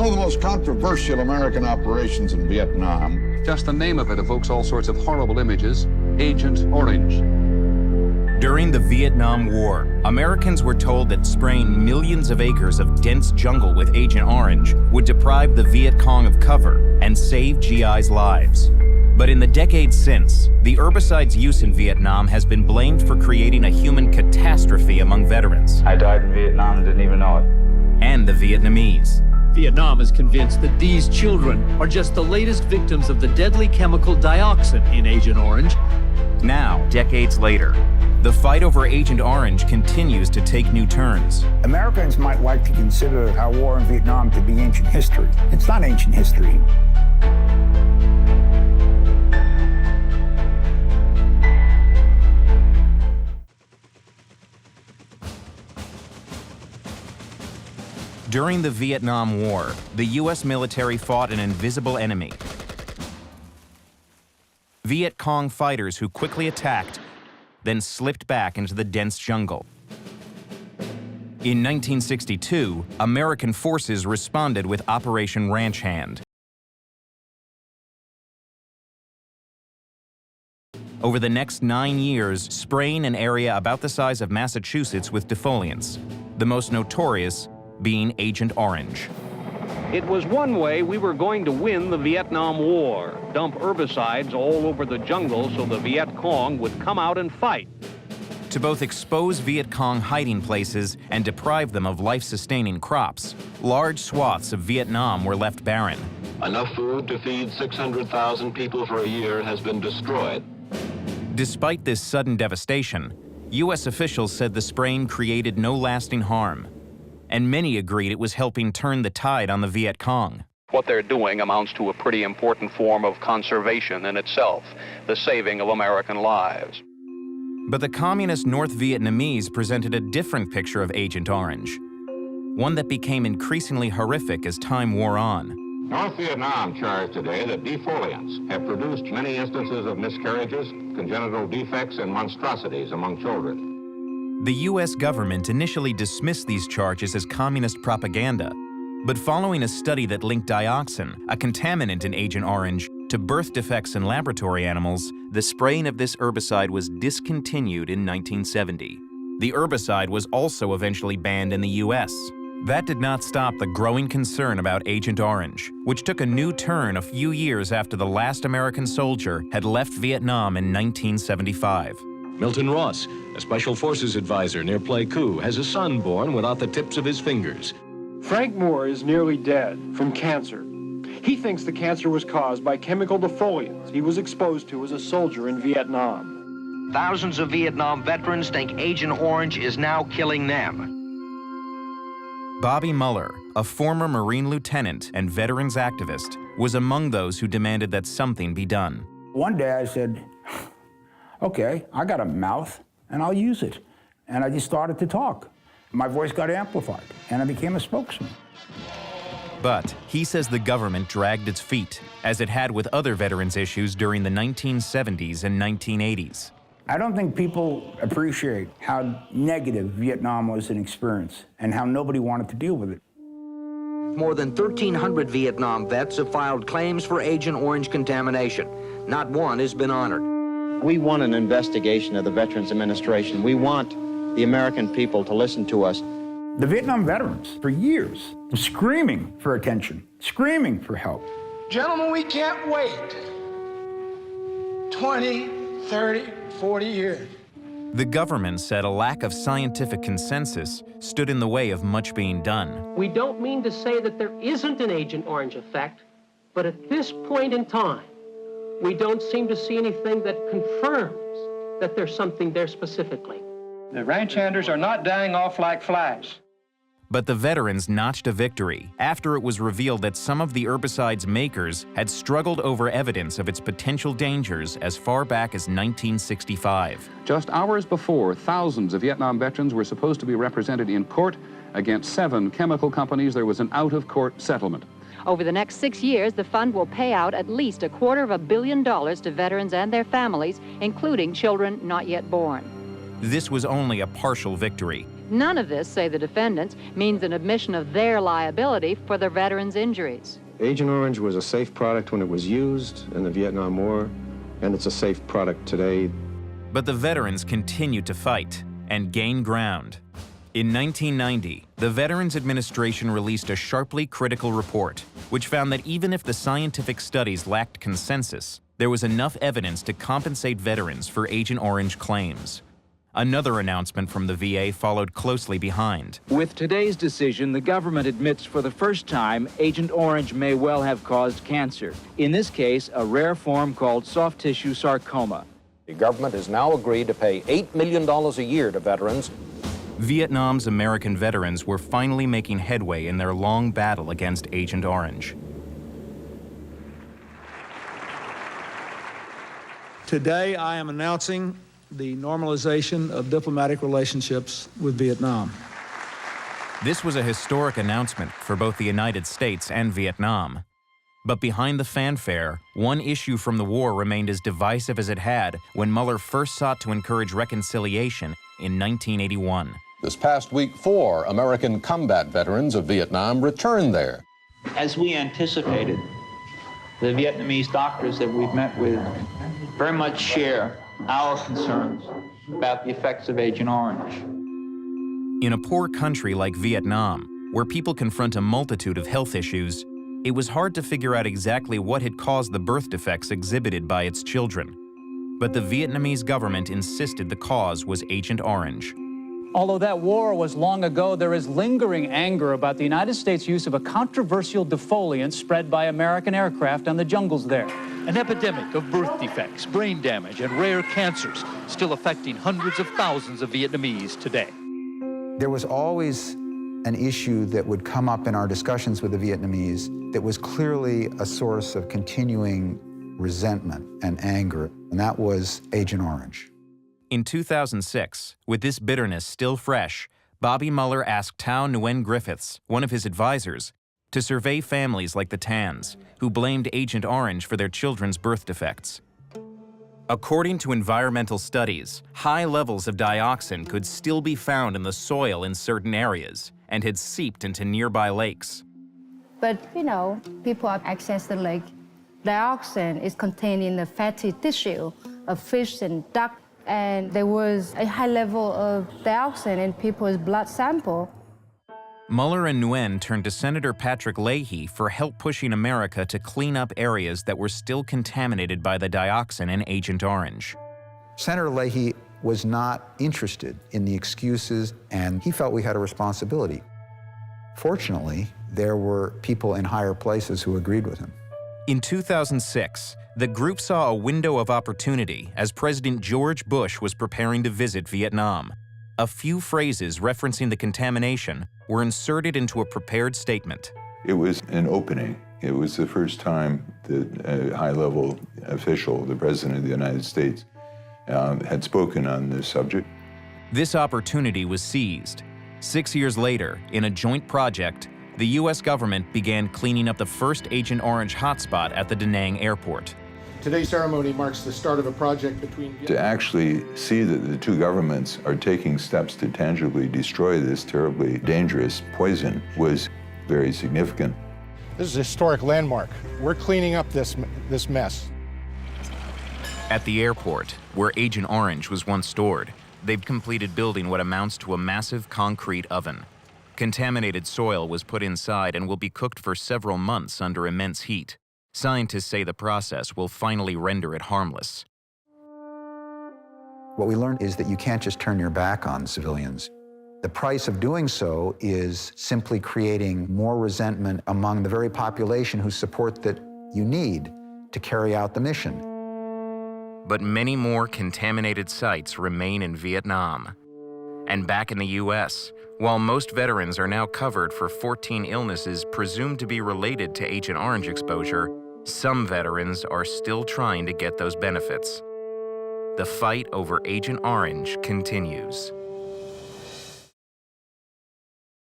One of the most controversial American operations in Vietnam. Just the name of it evokes all sorts of horrible images. Agent Orange. During the Vietnam War, Americans were told that spraying millions of acres of dense jungle with Agent Orange would deprive the Viet Cong of cover and save GIs' lives. But in the decades since, the herbicide's use in Vietnam has been blamed for creating a human catastrophe among veterans. I died in Vietnam and didn't even know it. And the Vietnamese. Vietnam is convinced that these children are just the latest victims of the deadly chemical dioxin in Agent Orange. Now, decades later, the fight over Agent Orange continues to take new turns. Americans might like to consider our war in Vietnam to be ancient history. It's not ancient history. During the Vietnam War, the U.S. military fought an invisible enemy. Viet Cong fighters who quickly attacked, then slipped back into the dense jungle. In 1962, American forces responded with Operation Ranch Hand. Over the next 9 years, spraying an area about the size of Massachusetts with defoliants, the most notorious being Agent Orange. It was one way we were going to win the Vietnam War, dump herbicides all over the jungle so the Viet Cong would come out and fight. To both expose Viet Cong hiding places and deprive them of life-sustaining crops, large swaths of Vietnam were left barren. Enough food to feed 600,000 people for a year has been destroyed. Despite this sudden devastation, U.S. officials said the spraying created no lasting harm, and many agreed it was helping turn the tide on the Viet Cong. What they're doing amounts to a pretty important form of conservation in itself, the saving of American lives. But the communist North Vietnamese presented a different picture of Agent Orange, one that became increasingly horrific as time wore on. North Vietnam charged today that defoliants have produced many instances of miscarriages, congenital defects, and monstrosities among children. The U.S. government initially dismissed these charges as communist propaganda, but following a study that linked dioxin, a contaminant in Agent Orange, to birth defects in laboratory animals, the spraying of this herbicide was discontinued in 1970. The herbicide was also eventually banned in the U.S. That did not stop the growing concern about Agent Orange, which took a new turn a few years after the last American soldier had left Vietnam in 1975. Milton Ross, a Special Forces advisor near Pleiku, has a son born without the tips of his fingers. Frank Moore is nearly dead from cancer. He thinks the cancer was caused by chemical defoliants he was exposed to as a soldier in Vietnam. Thousands of Vietnam veterans think Agent Orange is now killing them. Bobby Muller, a former Marine lieutenant and veterans activist, was among those who demanded that something be done. One day I said, okay, I got a mouth and I'll use it. And I just started to talk. My voice got amplified and I became a spokesman. But he says the government dragged its feet, as it had with other veterans issues during the 1970s and 1980s. I don't think people appreciate how negative Vietnam was an experience and how nobody wanted to deal with it. More than 1,300 Vietnam vets have filed claims for Agent Orange contamination. Not one has been honored. We want an investigation of the Veterans Administration. We want the American people to listen to us. The Vietnam veterans, for years, were screaming for attention, screaming for help. Gentlemen, we can't wait 20, 30, 40 years. The government said a lack of scientific consensus stood in the way of much being done. We don't mean to say that there isn't an Agent Orange effect, but at this point in time, we don't seem to see anything that confirms that there's something there specifically. The ranch handers are not dying off like flies. But the veterans notched a victory after it was revealed that some of the herbicide's makers had struggled over evidence of its potential dangers as far back as 1965. Just hours before, thousands of Vietnam veterans were supposed to be represented in court. Against 7 chemical companies, there was an out-of-court settlement. Over the next 6 years, the fund will pay out at least $250 million to veterans and their families, including children not yet born. This was only a partial victory. None of this, say the defendants, means an admission of their liability for the veterans' injuries. Agent Orange was a safe product when it was used in the Vietnam War, and it's a safe product today. But the veterans continued to fight and gain ground. In 1990, the Veterans Administration released a sharply critical report, which found that even if the scientific studies lacked consensus, there was enough evidence to compensate veterans for Agent Orange claims. Another announcement from the VA followed closely behind. With today's decision, the government admits for the first time Agent Orange may well have caused cancer. In this case, a rare form called soft tissue sarcoma. The government has now agreed to pay $8 million a year to veterans. Vietnam's American veterans were finally making headway in their long battle against Agent Orange. Today, I am announcing the normalization of diplomatic relationships with Vietnam. This was a historic announcement for both the United States and Vietnam. But behind the fanfare, one issue from the war remained as divisive as it had when Mueller first sought to encourage reconciliation in 1981. This past week, 4 American combat veterans of Vietnam returned there. As we anticipated, the Vietnamese doctors that we've met with very much share our concerns about the effects of Agent Orange. In a poor country like Vietnam, where people confront a multitude of health issues, it was hard to figure out exactly what had caused the birth defects exhibited by its children. But the Vietnamese government insisted the cause was Agent Orange. Although that war was long ago, there is lingering anger about the United States' use of a controversial defoliant spread by American aircraft on the jungles there. An epidemic of birth defects, brain damage, and rare cancers still affecting hundreds of thousands of Vietnamese today. There was always an issue that would come up in our discussions with the Vietnamese that was clearly a source of continuing resentment and anger, and that was Agent Orange. In 2006, with this bitterness still fresh, Bobby Mueller asked Tao Nguyen Griffiths, one of his advisors, to survey families like the Tans, who blamed Agent Orange for their children's birth defects. According to environmental studies, high levels of dioxin could still be found in the soil in certain areas and had seeped into nearby lakes. But, people have access to the lake. Dioxin is contained in the fatty tissue of fish and duck, and there was a high level of dioxin in people's blood sample. Mueller and Nguyen turned to Senator Patrick Leahy for help pushing America to clean up areas that were still contaminated by the dioxin in Agent Orange. Senator Leahy was not interested in the excuses, and he felt we had a responsibility. Fortunately, there were people in higher places who agreed with him. In 2006, the group saw a window of opportunity as President George Bush was preparing to visit Vietnam. A few phrases referencing the contamination were inserted into a prepared statement. It was an opening. It was the first time that a high-level official, the President of the United States, had spoken on this subject. This opportunity was seized. 6 years later, in a joint project, the U.S. government began cleaning up the first Agent Orange hotspot at the Da Nang airport. Today's ceremony marks the start of a project between... To actually see that the two governments are taking steps to tangibly destroy this terribly dangerous poison was very significant. This is a historic landmark. We're cleaning up this mess. At the airport, where Agent Orange was once stored, they've completed building what amounts to a massive concrete oven. Contaminated soil was put inside and will be cooked for several months under immense heat. Scientists say the process will finally render it harmless. What we learned is that you can't just turn your back on civilians. The price of doing so is simply creating more resentment among the very population whose support that you need to carry out the mission. But many more contaminated sites remain in Vietnam. And back in the U.S., while most veterans are now covered for 14 illnesses presumed to be related to Agent Orange exposure, some veterans are still trying to get those benefits. The fight over Agent Orange continues.